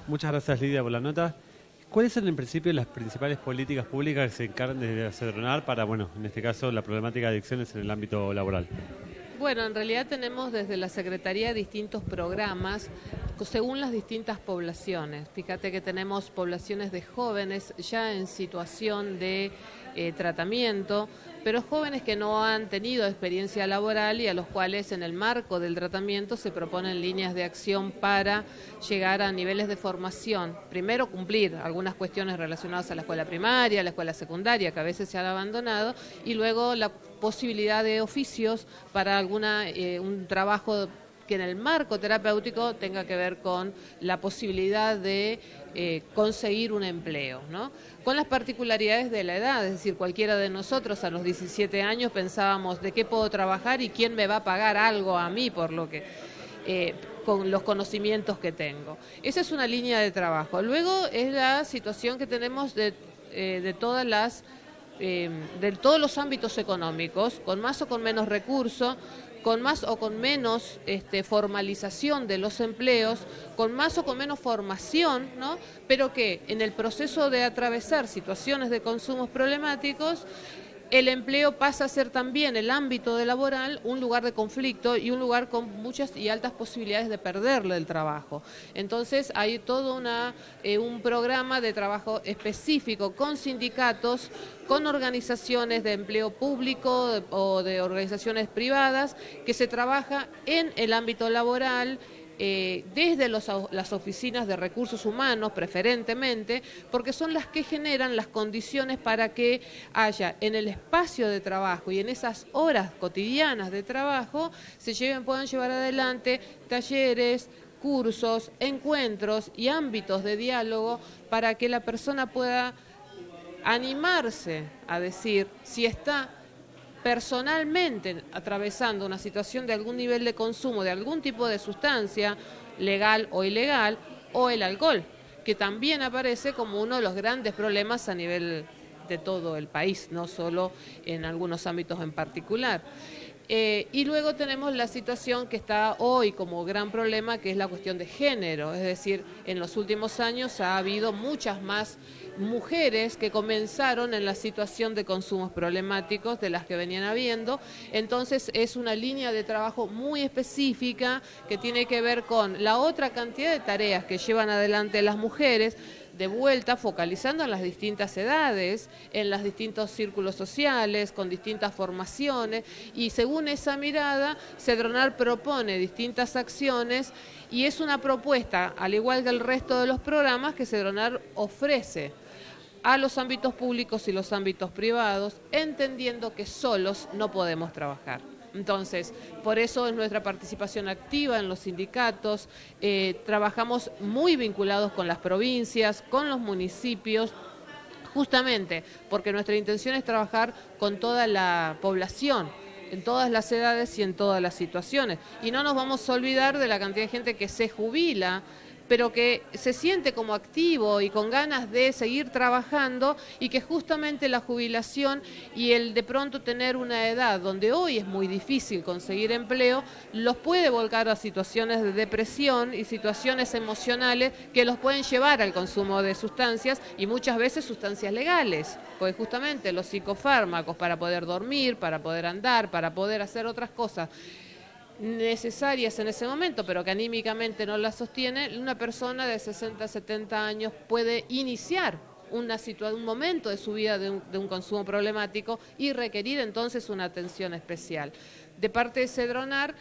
Muchas gracias, Lidia, por la nota. ¿Cuáles son en principio las principales políticas públicas que se encargan de acelerar para, bueno, en este caso, la problemática de adicciones en el ámbito laboral? Bueno, en realidad tenemos desde la Secretaría distintos programas según las distintas poblaciones. Fíjate que tenemos poblaciones de jóvenes ya en situación de tratamiento, pero jóvenes que no han tenido experiencia laboral y a los cuales en el marco del tratamiento se proponen líneas de acción para llegar a niveles de formación. Primero cumplir algunas cuestiones relacionadas a la escuela primaria, a la escuela secundaria, que a veces se han abandonado, y luego la posibilidad de oficios para un trabajo que en el marco terapéutico tenga que ver con la posibilidad de conseguir un empleo, ¿no? Con las particularidades de la edad, es decir, cualquiera de nosotros a los 17 años pensábamos de qué puedo trabajar y quién me va a pagar algo a mí por lo que... con los conocimientos que tengo. Esa es una línea de trabajo. Luego es la situación que tenemos de todos los ámbitos económicos, con más o con menos recursos, con más o con menos formalización de los empleos, con más o con menos formación, ¿no? Pero que en el proceso de atravesar situaciones de consumos problemáticos, el empleo pasa a ser también el ámbito de laboral un lugar de conflicto y un lugar con muchas y altas posibilidades de perderle el trabajo. Entonces hay todo un programa de trabajo específico con sindicatos, con organizaciones de empleo público o de organizaciones privadas que se trabaja en el ámbito laboral, desde las oficinas de recursos humanos preferentemente, porque son las que generan las condiciones para que haya en el espacio de trabajo y en esas horas cotidianas de trabajo puedan llevar adelante talleres, cursos, encuentros y ámbitos de diálogo para que la persona pueda animarse a decir si está personalmente atravesando una situación de algún nivel de consumo de algún tipo de sustancia, legal o ilegal, o el alcohol, que también aparece como uno de los grandes problemas a nivel de todo el país, no solo en algunos ámbitos en particular. Y luego tenemos la situación que está hoy como gran problema, que es la cuestión de género, es decir, en los últimos años ha habido muchas más mujeres que comenzaron en la situación de consumos problemáticos de las que venían habiendo, entonces es una línea de trabajo muy específica que tiene que ver con la otra cantidad de tareas que llevan adelante las mujeres, de vuelta focalizando en las distintas edades, en los distintos círculos sociales, con distintas formaciones, y según esa mirada, Cedronar propone distintas acciones y es una propuesta, al igual que el resto de los programas, que Cedronar ofrece a los ámbitos públicos y los ámbitos privados, entendiendo que solos no podemos trabajar. Entonces, por eso es nuestra participación activa en los sindicatos, trabajamos muy vinculados con las provincias, con los municipios, justamente porque nuestra intención es trabajar con toda la población, en todas las edades y en todas las situaciones. Y no nos vamos a olvidar de la cantidad de gente que se jubila, pero que se siente como activo y con ganas de seguir trabajando y que justamente la jubilación y el de pronto tener una edad donde hoy es muy difícil conseguir empleo, los puede volcar a situaciones de depresión y situaciones emocionales que los pueden llevar al consumo de sustancias y muchas veces sustancias legales, porque justamente los psicofármacos para poder dormir, para poder andar, para poder hacer otras cosas necesarias en ese momento, pero que anímicamente no las sostiene, una persona de 60, 70 años puede iniciar un momento de su vida de un consumo problemático y requerir entonces una atención especial. De parte de Cedronar,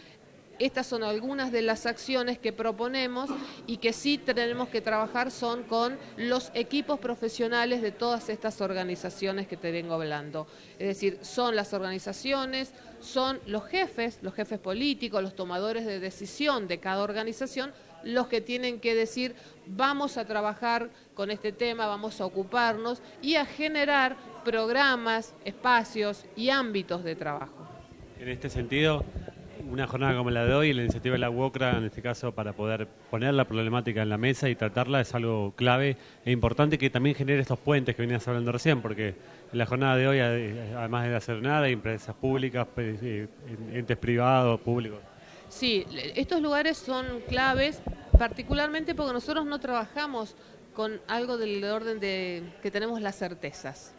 estas son algunas de las acciones que proponemos y que sí tenemos que trabajar son con los equipos profesionales de todas estas organizaciones que te vengo hablando. Es decir, son las organizaciones, son los jefes políticos, los tomadores de decisión de cada organización, los que tienen que decir vamos a trabajar con este tema, vamos a ocuparnos y a generar programas, espacios y ámbitos de trabajo. En este sentido, una jornada como la de hoy, la iniciativa de la UOCRA, en este caso, para poder poner la problemática en la mesa y tratarla, es algo clave e importante que también genere estos puentes que venías hablando recién, porque en la jornada de hoy, además de hacer nada, hay empresas públicas, entes privados, públicos. Sí, estos lugares son claves particularmente porque nosotros no trabajamos con algo del orden de que tenemos las certezas.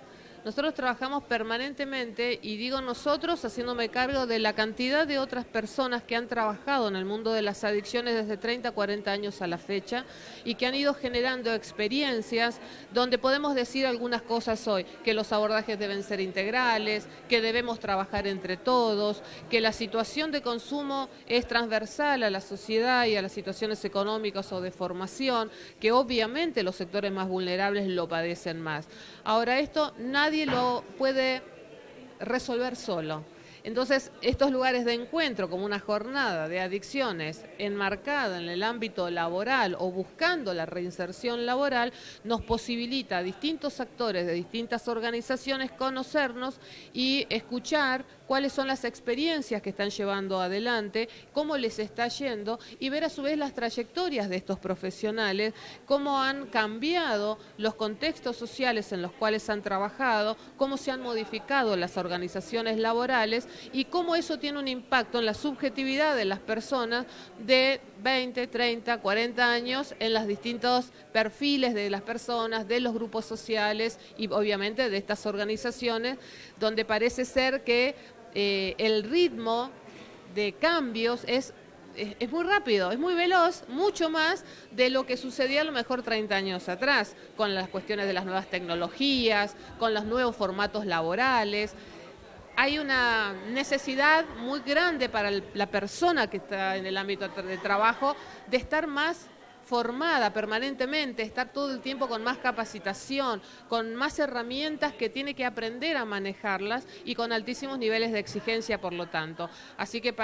Nosotros trabajamos permanentemente, y digo nosotros haciéndome cargo de la cantidad de otras personas que han trabajado en el mundo de las adicciones desde 30, 40 años a la fecha y que han ido generando experiencias donde podemos decir algunas cosas hoy, que los abordajes deben ser integrales, que debemos trabajar entre todos, que la situación de consumo es transversal a la sociedad y a las situaciones económicas o de formación, que obviamente los sectores más vulnerables lo padecen más. Ahora, esto nadie lo puede resolver solo. Entonces, estos lugares de encuentro, como una jornada de adicciones enmarcada en el ámbito laboral o buscando la reinserción laboral, nos posibilita a distintos actores de distintas organizaciones conocernos y escuchar cuáles son las experiencias que están llevando adelante, cómo les está yendo y ver a su vez las trayectorias de estos profesionales, cómo han cambiado los contextos sociales en los cuales han trabajado, cómo se han modificado las organizaciones laborales y cómo eso tiene un impacto en la subjetividad de las personas de 20, 30, 40 años en los distintos perfiles de las personas, de los grupos sociales y obviamente de estas organizaciones, donde parece ser que el ritmo de cambios es muy rápido, es muy veloz, mucho más de lo que sucedía a lo mejor 30 años atrás, con las cuestiones de las nuevas tecnologías, con los nuevos formatos laborales. Hay una necesidad muy grande para la persona que está en el ámbito de trabajo de estar más formada permanentemente, estar todo el tiempo con más capacitación, con más herramientas que tiene que aprender a manejarlas y con altísimos niveles de exigencia, por lo tanto. Así que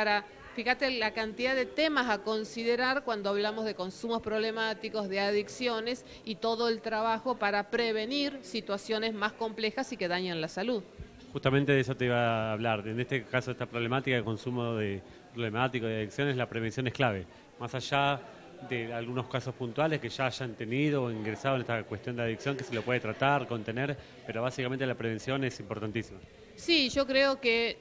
fíjate la cantidad de temas a considerar cuando hablamos de consumos problemáticos, de adicciones y todo el trabajo para prevenir situaciones más complejas y que dañan la salud. Justamente de eso te iba a hablar. En este caso, esta problemática de consumo problemático de adicciones, la prevención es clave. Más allá de algunos casos puntuales que ya hayan tenido o ingresado en esta cuestión de adicción, que se lo puede tratar, contener, pero básicamente la prevención es importantísima. Sí, yo creo que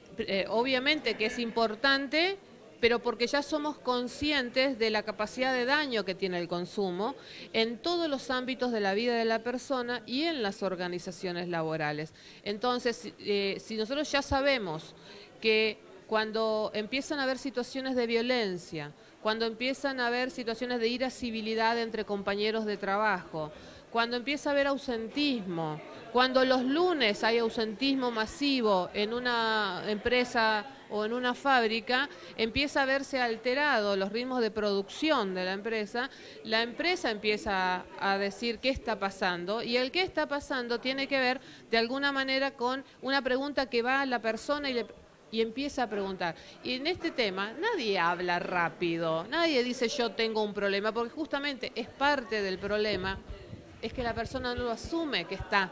obviamente que es importante, pero porque ya somos conscientes de la capacidad de daño que tiene el consumo en todos los ámbitos de la vida de la persona y en las organizaciones laborales. Entonces, si nosotros ya sabemos que cuando empiezan a haber situaciones de violencia, cuando empiezan a haber situaciones de irascibilidad entre compañeros de trabajo, cuando empieza a haber ausentismo, cuando los lunes hay ausentismo masivo en una empresa o en una fábrica, empieza a verse alterado los ritmos de producción de la empresa empieza a decir qué está pasando, y el qué está pasando tiene que ver de alguna manera con una pregunta que va a la persona y empieza a preguntar. Y en este tema nadie habla rápido, nadie dice yo tengo un problema, porque justamente es parte del problema, es que la persona no lo asume, que está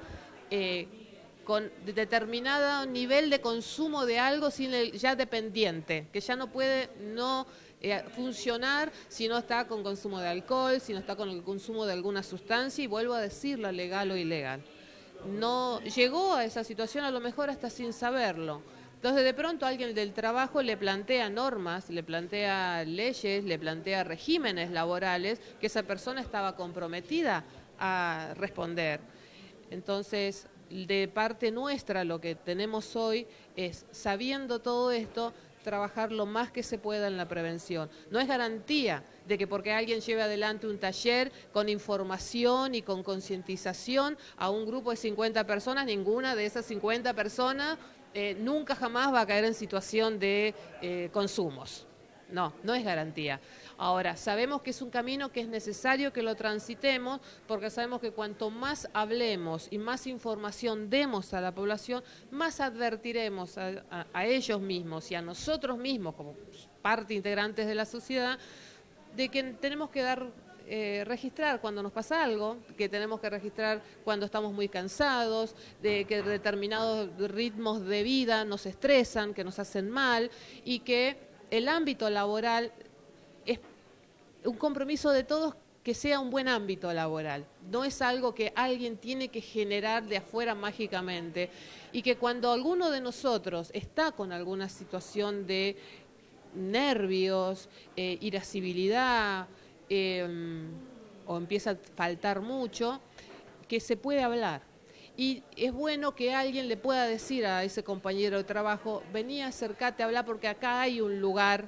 con determinado nivel de consumo de algo ya dependiente, que ya no puede funcionar si no está con consumo de alcohol, si no está con el consumo de alguna sustancia, y vuelvo a decirlo, legal o ilegal. No llegó a esa situación a lo mejor hasta sin saberlo. Entonces de pronto alguien del trabajo le plantea normas, le plantea leyes, le plantea regímenes laborales que esa persona estaba comprometida a responder. Entonces, de parte nuestra lo que tenemos hoy es, sabiendo todo esto, trabajar lo más que se pueda en la prevención. No es garantía de que porque alguien lleve adelante un taller con información y con concientización a un grupo de 50 personas, ninguna de esas 50 personas nunca jamás va a caer en situación de consumos. No, no es garantía. Ahora, sabemos que es un camino que es necesario que lo transitemos, porque sabemos que cuanto más hablemos y más información demos a la población, más advertiremos a ellos mismos y a nosotros mismos como parte integrantes de la sociedad de que tenemos que registrar cuando nos pasa algo, que tenemos que registrar cuando estamos muy cansados, de que determinados ritmos de vida nos estresan, que nos hacen mal, y que el ámbito laboral es un compromiso de todos, que sea un buen ámbito laboral. No es algo que alguien tiene que generar de afuera mágicamente, y que cuando alguno de nosotros está con alguna situación de nervios, irascibilidad, o empieza a faltar mucho, que se puede hablar. Y es bueno que alguien le pueda decir a ese compañero de trabajo, vení, acércate a hablar porque acá hay un lugar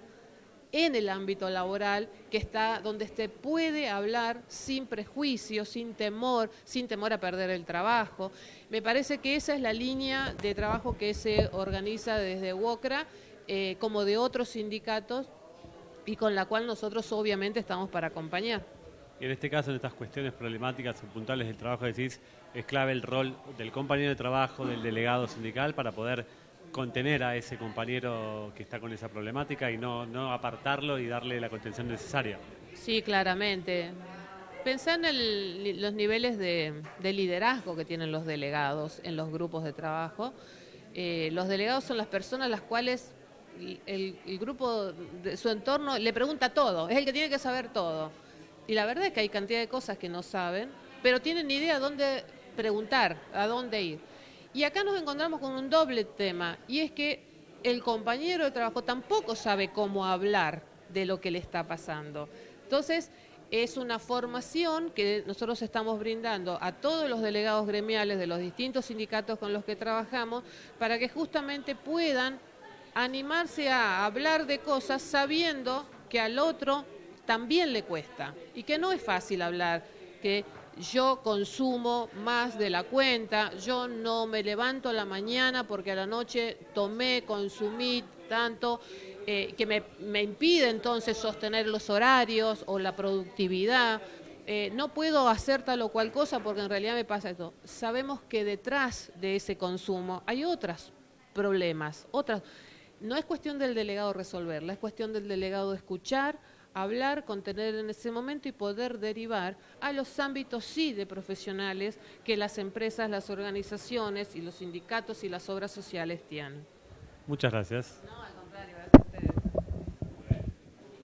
en el ámbito laboral que está donde se puede hablar sin prejuicio, sin temor a perder el trabajo. Me parece que esa es la línea de trabajo que se organiza desde UOCRA, como de otros sindicatos, y con la cual nosotros obviamente estamos para acompañar. Y en este caso, en estas cuestiones problemáticas y puntuales del trabajo, decís, es clave el rol del compañero de trabajo, del delegado sindical, para poder contener a ese compañero que está con esa problemática y no apartarlo y darle la contención necesaria. Sí, claramente. Pensá en los niveles de liderazgo que tienen los delegados en los grupos de trabajo. Los delegados son las personas a las cuales el grupo de su entorno le pregunta todo, es el que tiene que saber todo. Y la verdad es que hay cantidad de cosas que no saben, pero tienen idea dónde preguntar, a dónde ir. Y acá nos encontramos con un doble tema, y es que el compañero de trabajo tampoco sabe cómo hablar de lo que le está pasando. Entonces, es una formación que nosotros estamos brindando a todos los delegados gremiales de los distintos sindicatos con los que trabajamos, para que justamente puedan animarse a hablar de cosas sabiendo que al otro también le cuesta y que no es fácil hablar, que yo consumo más de la cuenta, yo no me levanto a la mañana porque a la noche consumí tanto, que me impide entonces sostener los horarios o la productividad, no puedo hacer tal o cual cosa porque en realidad me pasa esto. Sabemos que detrás de ese consumo hay otros problemas, no es cuestión del delegado resolverla, es cuestión del delegado escuchar, hablar, contener en ese momento y poder derivar a los ámbitos sí de profesionales que las empresas, las organizaciones y los sindicatos y las obras sociales tienen. Muchas gracias. No,